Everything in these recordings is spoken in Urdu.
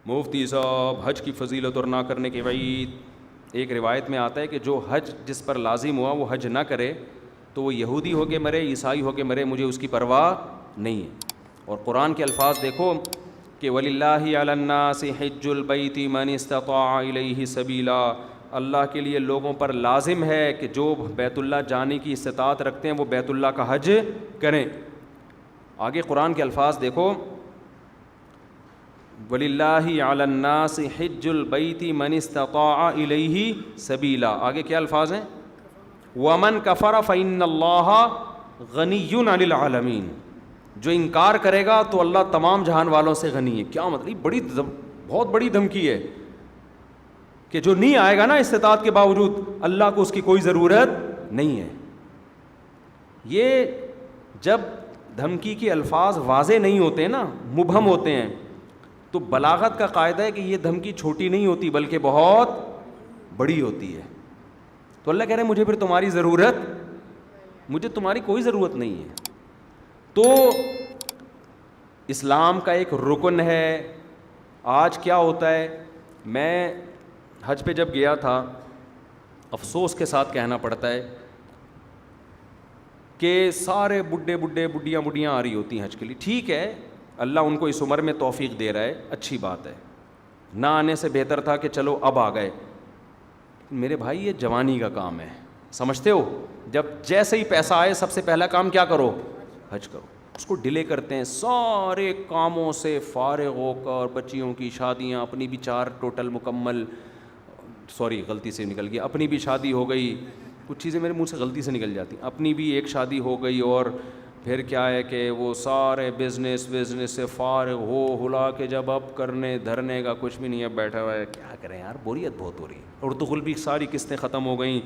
مفتی صاحب حج کی فضیلت اور نہ کرنے کے وعید. ایک روایت میں آتا ہے کہ جو حج جس پر لازم ہوا وہ حج نہ کرے تو وہ یہودی ہو کے مرے, عیسائی ہو کے مرے, مجھے اس کی پرواہ نہیں ہے. اور قرآن کے الفاظ دیکھو کہ وَلِلَّهِ عَلَى النَّاسِ حِجُّ الْبَيْتِ مَنِ اسْتَطَاعَ إِلَيْهِ سَبِيلًا. اللہ کے لیے لوگوں پر لازم ہے کہ جو بیت اللہ جانے کی استطاعت رکھتے ہیں وہ بیت اللہ کا حج کریں. آگے قرآن کے الفاظ دیکھو وَلِلَّهِ عَلَى النَّاسِ حِجُّ الْبَيْتِ مَنِ اسْتَطَاعَ إِلَيْهِ سَبِيلًا. آگے کیا الفاظ ہیں؟ وَمَنْ كَفَرَ فَإِنَّ اللَّهَ غَنِيٌّ عَنِ الْعَالَمِينَ. جو انکار کرے گا تو اللہ تمام جہان والوں سے غنی ہے. کیا مطلب؟ بہت بڑی دھمکی ہے کہ جو نہیں آئے گا نا استطاعت کے باوجود, اللہ کو اس کی کوئی ضرورت نہیں ہے. یہ جب دھمکی کے الفاظ واضح نہیں ہوتے نا, مبہم ہوتے ہیں, تو بلاغت کا قاعدہ ہے کہ یہ دھمکی چھوٹی نہیں ہوتی بلکہ بہت بڑی ہوتی ہے. تو اللہ کہہ رہے ہیں مجھے پھر تمہاری ضرورت, مجھے تمہاری کوئی ضرورت نہیں ہے. تو اسلام کا ایک رکن ہے. آج کیا ہوتا ہے, میں حج پہ جب گیا تھا, افسوس کے ساتھ کہنا پڑتا ہے کہ سارے بڈھیاں آ رہی ہوتی ہیں حج کے لیے. ٹھیک ہے, اللہ ان کو اس عمر میں توفیق دے رہا ہے, اچھی بات ہے. نہ آنے سے بہتر تھا کہ چلو اب آ گئے. میرے بھائی یہ جوانی کا کام ہے, سمجھتے ہو؟ جب جیسے ہی پیسہ آئے سب سے پہلا کام کیا کرو؟ حج کرو. اس کو ڈیلے کرتے ہیں, سارے کاموں سے فارغ ہو کر, بچیوں کی شادیاں, اپنی بھی 4 ٹوٹل مکمل, غلطی سے نکل گیا, اپنی بھی شادی ہو گئی. کچھ چیزیں میرے منہ سے غلطی سے نکل جاتی, اپنی بھی ایک شادی ہو گئی, اور پھر کیا ہے کہ وہ سارے بزنس سے فارغ ہو ہلا کے جب اب کرنے دھرنے کا کچھ بھی نہیں ہے, بیٹھا ہوا ہے. کیا کریں یار, بوریت بہت ہو رہی ہے. اردو غل بھی ساری قسطیں ختم ہو گئیں,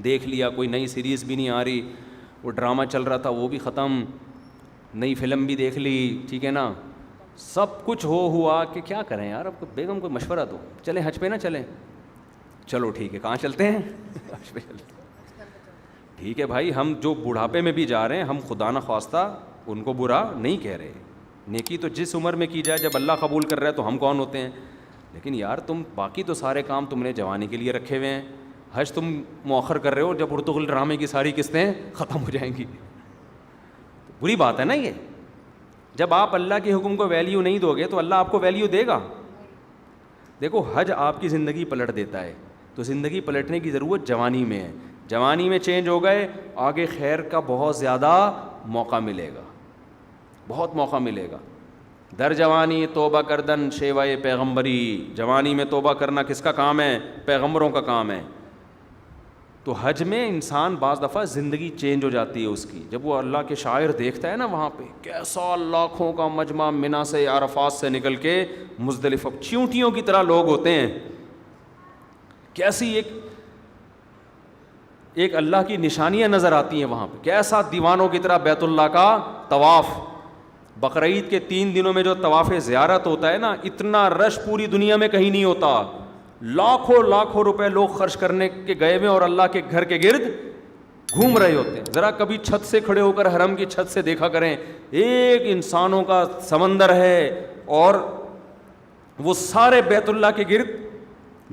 دیکھ لیا, کوئی نئی سیریز بھی نہیں آ رہی, وہ ڈرامہ چل رہا تھا وہ بھی ختم, نئی فلم بھی دیکھ لی, ٹھیک ہے نا, سب کچھ ہوا کہ کیا کریں یار. اب بیگم کو مشورہ دو, چلیں حج پہ نہ چلیں؟ چلو ٹھیک ہے, کہاں چلتے ہیں؟ حج پہ چلتے ہیں. ٹھیک ہے بھائی, ہم جو بڑھاپے میں بھی جا رہے ہیں, ہم خدا نہ خواستہ ان کو برا نہیں کہہ رہے. نیکی تو جس عمر میں کی جائے, جب اللہ قبول کر رہا ہے تو ہم کون ہوتے ہیں. لیکن یار تم باقی تو سارے کام تم نے جوانی کے لیے رکھے ہوئے ہیں, حج تم مؤخر کر رہے ہو جب ارطغرل ڈرامے کی ساری قسطیں ختم ہو جائیں گی. بری بات ہے نا یہ. جب آپ اللہ کے حکم کو ویلیو نہیں دو گے تو اللہ آپ کو ویلیو دے گا. دیکھو حج آپ کی زندگی پلٹ دیتا ہے, تو زندگی پلٹنے کی ضرورت جوانی میں ہے. جوانی میں چینج ہو گئے, آگے خیر کا بہت زیادہ موقع ملے گا, بہت موقع ملے گا. در جوانی توبہ کردن شیوائے پیغمبری. جوانی میں توبہ کرنا کس کا کام ہے؟ پیغمبروں کا کام ہے. تو حج میں انسان بعض دفعہ زندگی چینج ہو جاتی ہے اس کی, جب وہ اللہ کے شاعر دیکھتا ہے نا, وہاں پہ کیسا لاکھوں کا مجمع منا سے عرفات سے نکل کے مزدلفہ, چیونٹیوں کی طرح لوگ ہوتے ہیں. کیسی ایک اللہ کی نشانیاں نظر آتی ہیں وہاں پہ. کیسا دیوانوں کی طرح بیت اللہ کا طواف. بقرعید کے 3 دنوں میں جو طواف زیارت ہوتا ہے نا, اتنا رش پوری دنیا میں کہیں نہیں ہوتا. لاکھوں روپے لوگ خرچ کرنے کے گئے ہوئے اور اللہ کے گھر کے گرد گھوم رہے ہوتے ہیں. ذرا کبھی چھت سے کھڑے ہو کر حرم کی چھت سے دیکھا کریں, ایک انسانوں کا سمندر ہے اور وہ سارے بیت اللہ کے گرد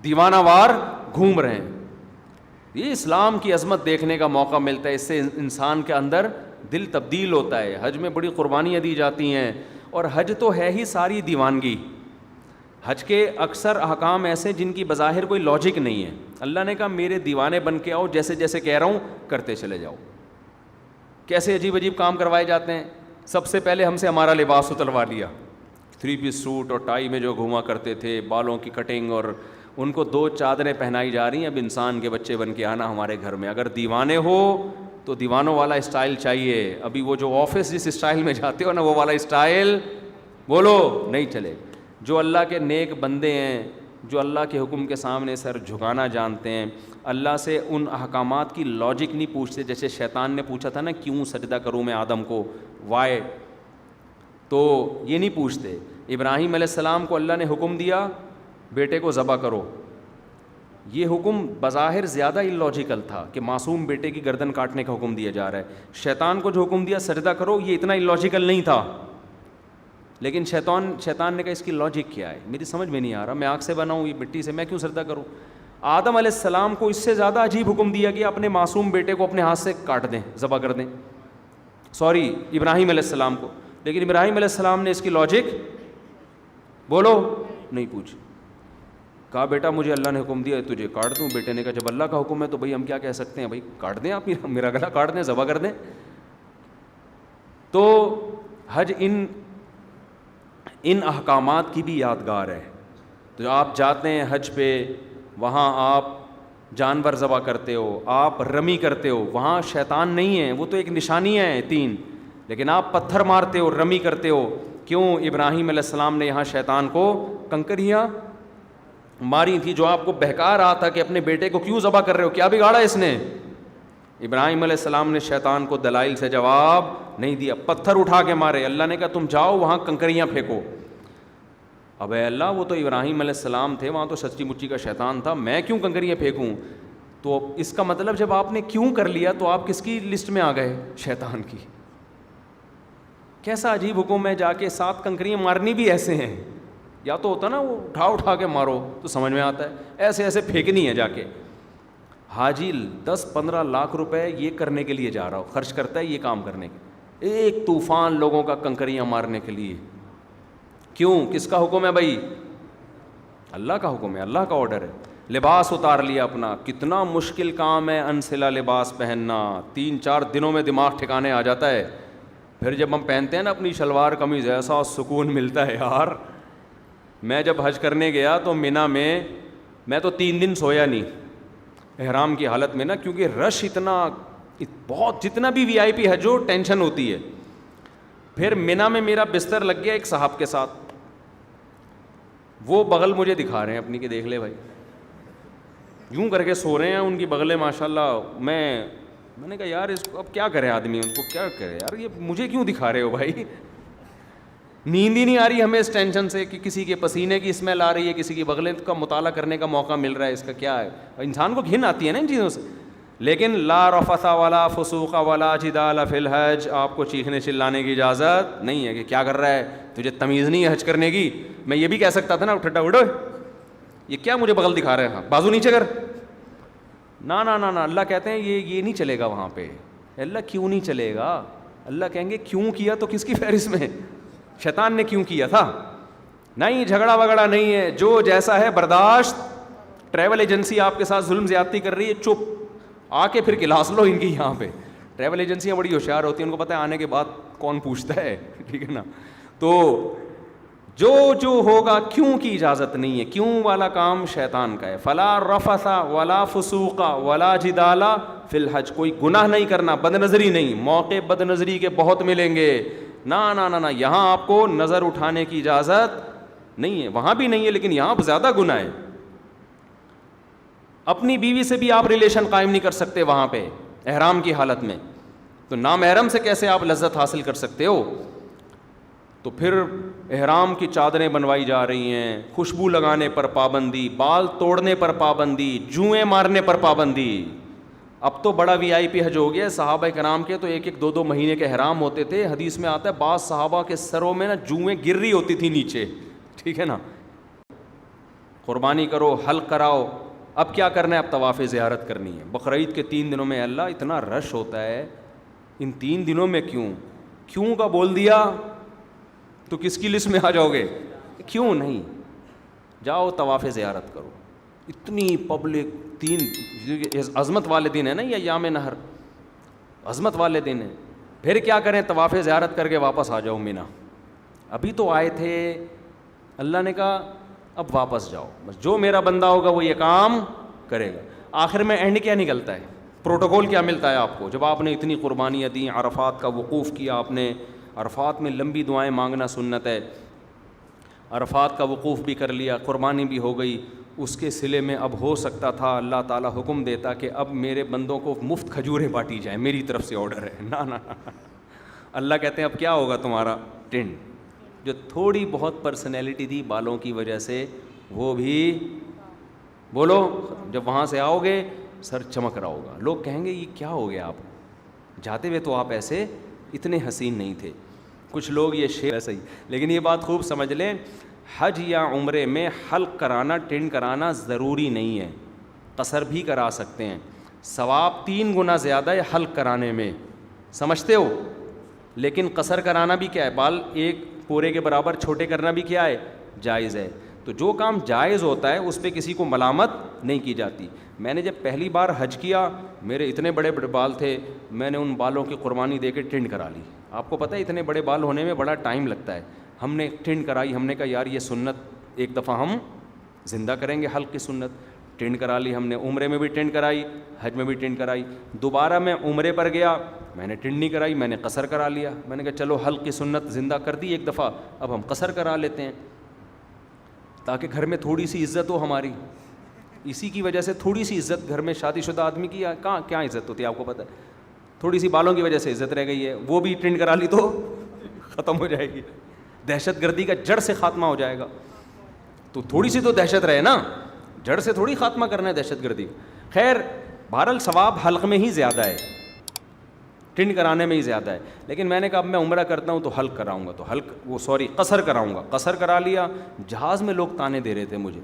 دیوانہ وار گھوم رہے ہیں. یہ اسلام کی عظمت دیکھنے کا موقع ملتا ہے, اس سے انسان کے اندر دل تبدیل ہوتا ہے. حج میں بڑی قربانیاں دی جاتی ہیں, اور حج تو ہے ہی ساری دیوانگی. حج کے اکثر احکام ایسے جن کی بظاہر کوئی لاجک نہیں ہے. اللہ نے کہا میرے دیوانے بن کے آؤ, جیسے جیسے کہہ رہا ہوں کرتے چلے جاؤ. کیسے عجیب کام کروائے جاتے ہیں. سب سے پہلے ہم سے ہمارا لباس اتروا لیا, 3 پیس سوٹ اور ٹائی میں جو گھوما کرتے تھے, بالوں کی کٹنگ, اور ان کو 2 چادریں پہنائی جا رہی ہیں. اب انسان کے بچے بن کے آنا ہمارے گھر میں. اگر دیوانے ہو تو دیوانوں والا اسٹائل چاہیے. ابھی وہ جو آفس جس اسٹائل میں جاتے ہو نا, وہ والا اسٹائل بولو نہیں چلے. جو اللہ کے نیک بندے ہیں, جو اللہ کے حکم کے سامنے سر جھکانا جانتے ہیں, اللہ سے ان احکامات کی لاجک نہیں پوچھتے. جیسے شیطان نے پوچھا تھا نا, کیوں سجدہ کروں میں آدم کو, وائے, تو یہ نہیں پوچھتے. ابراہیم علیہ السلام کو اللہ نے حکم دیا بیٹے کو ذبح کرو. یہ حکم بظاہر زیادہ اللاجیکل تھا کہ معصوم بیٹے کی گردن کاٹنے کا حکم دیا جا رہا ہے. شیطان کو جو حکم دیا سجدہ کرو, یہ اتنا اللاجیکل نہیں تھا. لیکن شیطان نے کہا اس کی لاجک کیا ہے, میری سمجھ میں نہیں آ رہا, میں آگ سے بنا ہوں, یہ مٹی سے, میں کیوں سجدہ کروں. آدم علیہ السلام کو اس سے زیادہ عجیب حکم دیا کہ اپنے معصوم بیٹے کو اپنے ہاتھ سے کاٹ دیں, ذبح کر دیں, سوری ابراہیم علیہ السلام کو. لیکن ابراہیم علیہ السلام نے اس کی لاجک بولو نہیں پوچھی. کہا بیٹا مجھے اللہ نے حکم دیا تجھے کاٹ دوں. بیٹے نے کہا جب اللہ کا حکم ہے تو بھائی ہم کیا کہہ سکتے ہیں, بھائی کاٹ دیں, آپ میرا گلا کاٹ دیں, ذبح کر دیں. تو حج ان احکامات کی بھی یادگار ہے. تو آپ جاتے ہیں حج پہ, وہاں آپ جانور ذبح کرتے ہو, آپ رمی کرتے ہو, وہاں شیطان نہیں ہے, وہ تو ایک نشانیاں ہیں 3, لیکن آپ پتھر مارتے ہو, رمی کرتے ہو. کیوں؟ ابراہیم علیہ السلام نے یہاں شیطان کو کنکریاں ماری تھی, جو آپ کو بہکا رہا تھا کہ اپنے بیٹے کو کیوں ذبح کر رہے ہو, کیا بگاڑا اس نے. ابراہیم علیہ السلام نے شیطان کو دلائل سے جواب نہیں دیا, پتھر اٹھا کے مارے. اللہ نے کہا تم جاؤ وہاں کنکریاں پھینکو. اب اے اللہ وہ تو ابراہیم علیہ السلام تھے, وہاں تو سچی مچی کا شیطان تھا, میں کیوں کنکریاں پھینکوں. تو اس کا مطلب جب آپ نے کیوں کر لیا تو آپ کس کی لسٹ میں آ گئے, شیطان کی. کیسا عجیب حکم ہے, جا کے 7 کنکریاں مارنی بھی ایسے ہیں. یا تو ہوتا نا وہ اٹھا کے مارو تو سمجھ میں آتا ہے, ایسے ایسے پھینکنی ہے جا کے. حاجی 10-15 لاکھ روپے یہ کرنے کے لیے جا رہا ہو, خرچ کرتا ہے یہ کام کرنے کے, ایک طوفان لوگوں کا کنکریاں مارنے کے لیے. کیوں؟ کس کا حکم ہے بھائی؟ اللہ کا حکم ہے, اللہ کا آرڈر ہے. لباس اتار لیا اپنا, کتنا مشکل کام ہے انسلا لباس پہننا, 3-4 دنوں میں دماغ ٹھکانے آ جاتا ہے. پھر جب ہم پہنتے ہیں نا اپنی شلوار قمیض, ایسا سکون ملتا ہے یار. میں جب حج کرنے گیا تو مینا میں تو 3 دن سویا نہیں احرام کی حالت میں نا, کیونکہ رش اتنا بہت, جتنا بھی وی آئی پی حج ہو ٹینشن ہوتی ہے. پھر مینا میں میرا بستر لگ گیا ایک صاحب کے ساتھ, وہ بغل مجھے دکھا رہے ہیں اپنی کہ دیکھ لے بھائی, یوں کر کے سو رہے ہیں, ان کی بغلیں ماشاء اللہ. میں نے کہا یار اس کو اب کیا کرے آدمی, ان کو کیا کرے یار, یہ مجھے کیوں دکھا رہے ہو بھائی. نیند ہی نہیں آ رہی ہمیں اس ٹینشن سے کہ کسی کے پسینے کی اسمیل آ رہی ہے, کسی کی بغلیں کا مطالعہ کرنے کا موقع مل رہا ہے, اس کا کیا ہے. انسان کو گھن آتی ہے نا ان چیزوں سے. لیکن لا رفث ولا فسوق ولا جدال فی الحج, آپ کو چیخنے چلانے کی اجازت نہیں ہے کہ کیا کر رہا ہے, تجھے تمیز نہیں ہے حج کرنے کی. میں یہ بھی کہہ سکتا تھا نا ٹھٹا اڑو, یہ کیا مجھے بغل دکھا رہے ہیں, بازو نیچے کر. نہ اللہ کہتے ہیں یہ نہیں چلے گا وہاں پہ. اللہ کیوں نہیں چلے گا؟ اللہ کہیں گے کیوں کیا تو کس کی فہرست میں, شیطان نے کیوں کیا تھا. نہیں جھگڑا وگڑا نہیں ہے, جو جیسا ہے برداشت. ٹریول ایجنسی آپ کے ساتھ ظلم زیادتی کر رہی ہے, چپ, آ کے پھر کلاس لو ان کی. یہاں پہ ٹریول ایجنسیاں بڑی ہوشیار ہوتی ہیں, ان کو پتہ ہے آنے کے بعد کون پوچھتا ہے, ٹھیک ہے نا. تو جو ہوگا کیوں کی اجازت نہیں ہے, کیوں والا کام شیطان کا ہے. فلا رفث ولا فسوق ولا جدال فی الحج, کوئی گناہ نہیں کرنا, بد نظری نہیں. موقع بد نظری کے بہت ملیں گے, نہ یہاں آپ کو نظر اٹھانے کی اجازت نہیں ہے. وہاں بھی نہیں ہے لیکن یہاں زیادہ گناہ ہے. اپنی بیوی سے بھی آپ ریلیشن قائم نہیں کر سکتے وہاں پہ احرام کی حالت میں, تو نامحرم سے کیسے آپ لذت حاصل کر سکتے ہو. تو پھر احرام کی چادریں بنوائی جا رہی ہیں, خوشبو لگانے پر پابندی, بال توڑنے پر پابندی, جوئیں مارنے پر پابندی. اب تو بڑا وی آئی پی حج ہو گیا. صحابہ کرام کے تو 1-2 مہینے کے احرام ہوتے تھے. حدیث میں آتا ہے بعض صحابہ کے سروں میں نا جوئیں گر رہی ہوتی تھی نیچے, ٹھیک ہے نا. قربانی کرو, حلق کراؤ. اب کیا کرنا ہے, اب طواف زیارت کرنی ہے. بقرعید کے 3 دنوں میں اللہ اتنا رش ہوتا ہے, ان 3 دنوں میں کیوں کا بول دیا تو کس کی لسٹ میں آ جاؤ گے. کیوں نہیں, جاؤ طواف زیارت کرو. اتنی پبلک, 3 عظمت والے دن ہے نا یہ ایام نہر, عظمت والے دن ہے. پھر کیا کریں, طواف زیارت کر کے واپس آ جاؤ مینا. ابھی تو آئے تھے, اللہ نے کہا اب واپس جاؤ, بس جو میرا بندہ ہوگا وہ یہ کام کرے گا. آخر میں اینڈ کیا نکلتا ہے, پروٹوکول کیا ملتا ہے آپ کو, جب آپ نے اتنی قربانیاں دیں, عرفات کا وقوف کیا آپ نے, عرفات میں لمبی دعائیں مانگنا سنت ہے, عرفات کا وقوف بھی کر لیا, قربانی بھی ہو گئی. اس کے صلے میں اب ہو سکتا تھا اللہ تعالیٰ حکم دیتا کہ اب میرے بندوں کو مفت کھجوریں بانٹی جائیں, میری طرف سے آرڈر ہے. نہ اللہ کہتے ہیں اب کیا ہوگا تمہارا ٹینٹ, جو تھوڑی بہت پرسنالٹی تھی بالوں کی وجہ سے وہ بھی بولو, جب وہاں سے آؤ گے سر چمک رہا ہوگا. لوگ کہیں گے یہ کیا ہو گیا, آپ جاتے ہوئے تو آپ ایسے اتنے حسین نہیں تھے. کچھ لوگ یہ شعر ایسا ہی، لیکن یہ بات خوب سمجھ لیں، حج یا عمرے میں حلق کرانا، ٹنڈ کرانا ضروری نہیں ہے، قصر بھی کرا سکتے ہیں، ثواب 3 گنا زیادہ ہے حلق کرانے میں، سمجھتے ہو؟ لیکن قصر کرانا بھی کیا ہے، بال ایک پورے کے برابر چھوٹے کرنا بھی کیا ہے، جائز ہے۔ تو جو کام جائز ہوتا ہے اس پہ کسی کو ملامت نہیں کی جاتی۔ میں نے جب پہلی بار حج کیا، میرے اتنے بڑے بڑے بال تھے، میں نے ان بالوں کی قربانی دے کے ٹنڈ کرا لی۔ آپ کو پتہ ہے اتنے بڑے بال ہونے میں بڑا ٹائم لگتا ہے، ہم نے ٹنڈ کرائی، ہم نے کہا یار یہ سنت ایک دفعہ ہم زندہ کریں گے، حلق کی سنت، ٹنڈ کرا لی ہم نے۔ عمرے میں بھی ٹنڈ کرائی، حج میں بھی ٹنڈ کرائی۔ دوبارہ میں عمرے پر گیا، میں نے ٹنڈ نہیں کرائی، میں نے قصر کرا لیا۔ میں نے کہا چلو حلق کی سنت زندہ کر دی ایک دفعہ، اب ہم قصر کرا لیتے ہیں تاکہ گھر میں تھوڑی سی عزت ہو ہماری۔ اسی کی وجہ سے تھوڑی سی عزت گھر میں شادی شدہ آدمی کی کہاں کیا عزت ہوتی ہے آپ کو پتہ ہے، تھوڑی سی بالوں کی وجہ سے عزت رہ گئی ہے، وہ بھی ٹنڈ کرا لی تو ختم ہو جائے گی، دہشت گردی کا جڑ سے خاتمہ ہو جائے گا۔ تو تھوڑی سی تو دہشت رہے نا، جڑ سے تھوڑی خاتمہ کرنا ہے دہشت گردی۔ خیر بہرحال ثواب حلق میں ہی زیادہ ہے، ٹنڈ کرانے میں ہی زیادہ ہے۔ لیکن میں نے کہا اب میں عمرہ کرتا ہوں تو حلق کراؤں گا، تو قصر کراؤں گا، قصر کرا لیا۔ جہاز میں لوگ تانے دے رہے تھے مجھے،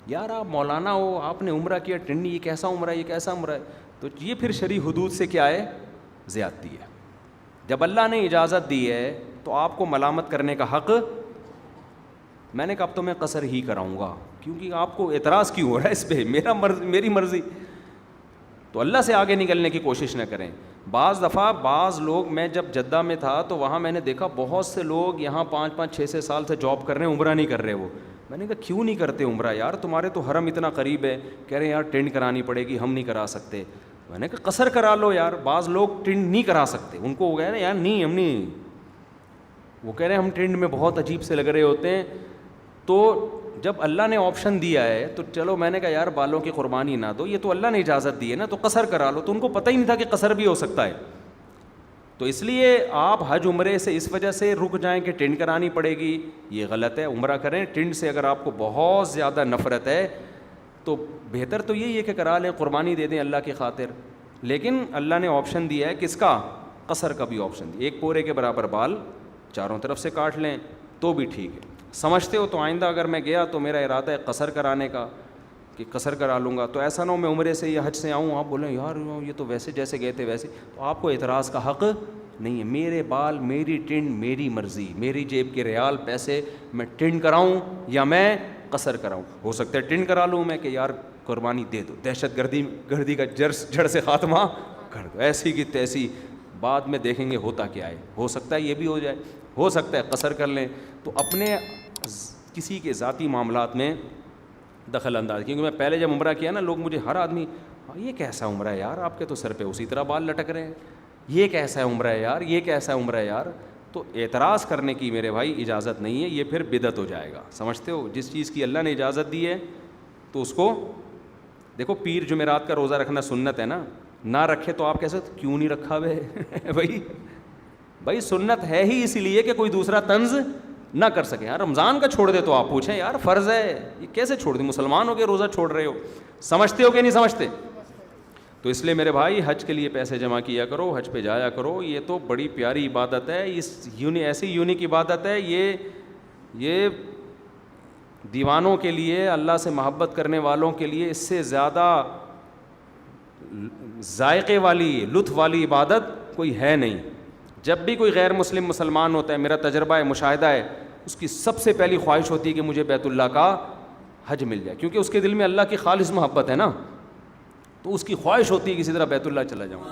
یار آپ مولانا ہو، آپ نے عمرہ کیا، ٹنڈ، یہ کیسا عمرہ ہے، یہ کیسا عمرہ ہے؟ تو یہ پھر شرعی حدود سے کیا ہے، زیادتی ہے۔ جب اللہ نے اجازت دی ہے تو آپ کو ملامت کرنے کا حق۔ میں نے کہا اب تو میں قصر ہی کراؤں گا، کیونکہ آپ کو اعتراض کیوں ہو رہا ہے اس پہ، میری مرضی۔ تو اللہ سے آگے نکلنے کی کوشش نہ کریں۔ بعض دفعہ بعض لوگ، میں جب جدہ میں تھا تو وہاں میں نے دیکھا بہت سے لوگ یہاں 5-5 6 سال سے جاب کر رہے ہیں، عمرہ نہیں کر رہے۔ وہ میں نے کہا کیوں نہیں کرتے عمرہ یار، تمہارے تو حرم اتنا قریب ہے۔ کہہ رہے ہیں یار ٹنڈ کرانی پڑے گی، ہم نہیں کرا سکتے۔ میں نے کہا قصر کرا لو یار، بعض لوگ ٹنڈ نہیں کرا سکتے، ان کو ہو گیا نا یار نہیں ہم نہیں، وہ کہہ رہے ہیں ہم ٹنڈ میں بہت عجیب سے لگ رہے ہوتے ہیں۔ تو جب اللہ نے آپشن دیا ہے تو چلو، میں نے کہا یار بالوں کی قربانی نہ دو، یہ تو اللہ نے اجازت دی ہے نا، تو قصر کرا لو۔ تو ان کو پتہ ہی نہیں تھا کہ قصر بھی ہو سکتا ہے۔ تو اس لیے آپ حج عمرے سے اس وجہ سے رک جائیں کہ ٹنڈ کرانی پڑے گی، یہ غلط ہے۔ عمرہ کریں ٹنڈ سے، اگر آپ کو بہت زیادہ نفرت ہے تو بہتر تو یہی ہے کہ کرا لیں، قربانی دے دیں اللہ کی خاطر۔ لیکن اللہ نے آپشن دیا ہے کس کا، قصر کا بھی آپشن دیا، ایک پورے کے برابر بال چاروں طرف سے کاٹ لیں تو بھی ٹھیک ہے۔ سمجھتے ہو؟ تو آئندہ اگر میں گیا تو میرا ارادہ ہے قصر کرانے کا، کہ قصر کرا لوں گا، تو ایسا نہ ہو میں عمرے سے یا حج سے آؤں آپ بولیں یار یہ تو ویسے جیسے گئے تھے ویسے، تو آپ کو اعتراض کا حق نہیں ہے۔ میرے بال، میری ٹنڈ، میری مرضی، میری جیب کے ریال پیسے، میں ٹنڈ کراؤں یا میں قصر کراؤں۔ ہو سکتا ہے ٹنڈ کرا لوں میں کہ یار قربانی دے دو، دہشت گردی کا جڑ سے خاتمہ کر دو، ایسی کی تیسی، بعد میں دیکھیں گے ہوتا کیا ہے۔ ہو سکتا ہے یہ بھی ہو جائے، ہو سکتا ہے قصر کر لیں۔ تو اپنے کسی کے ذاتی معاملات میں دخل انداز، کیونکہ میں پہلے جب عمرہ کیا نا، لوگ مجھے، ہر آدمی، یہ کیسا عمرہ ہے یار، آپ کے تو سر پہ اسی طرح بال لٹک رہے ہیں، یہ کیسا ہے عمرہ ہے یار، یہ کیسا ہے عمرہ ہے یار۔ تو اعتراض کرنے کی میرے بھائی اجازت نہیں ہے، یہ پھر بدعت ہو جائے گا۔ سمجھتے ہو؟ جس چیز کی اللہ نے اجازت دی ہے تو اس کو دیکھو۔ پیر جمعرات کا روزہ رکھنا سنت ہے نا، نہ رکھے تو آپ کہہ سکتے کیوں نہیں رکھا بھائی، بھائی سنت ہے ہی اسی لیے کہ کوئی دوسرا طنز نہ کر سکے۔ یار رمضان کا چھوڑ دے تو آپ پوچھیں یار فرض ہے، یہ کیسے چھوڑ دیں، مسلمان ہو کے روزہ چھوڑ رہے ہو۔ سمجھتے ہو کہ نہیں سمجھتے؟ تو اس لیے میرے بھائی حج کے لیے پیسے جمع کیا کرو، حج پہ جایا کرو، یہ تو بڑی پیاری عبادت ہے، ایسی یونیک عبادت ہے، یہ دیوانوں کے لیے، اللہ سے محبت کرنے والوں کے لیے اس سے زیادہ ذائقے والی، لطف والی عبادت کوئی ہے نہیں۔ جب بھی کوئی غیر مسلم مسلمان ہوتا ہے، میرا تجربہ ہے، مشاہدہ ہے، اس کی سب سے پہلی خواہش ہوتی ہے کہ مجھے بیت اللہ کا حج مل جائے، کیونکہ اس کے دل میں اللہ کی خالص محبت ہے نا، تو اس کی خواہش ہوتی ہے کسی طرح بیت اللہ چلا جاؤں۔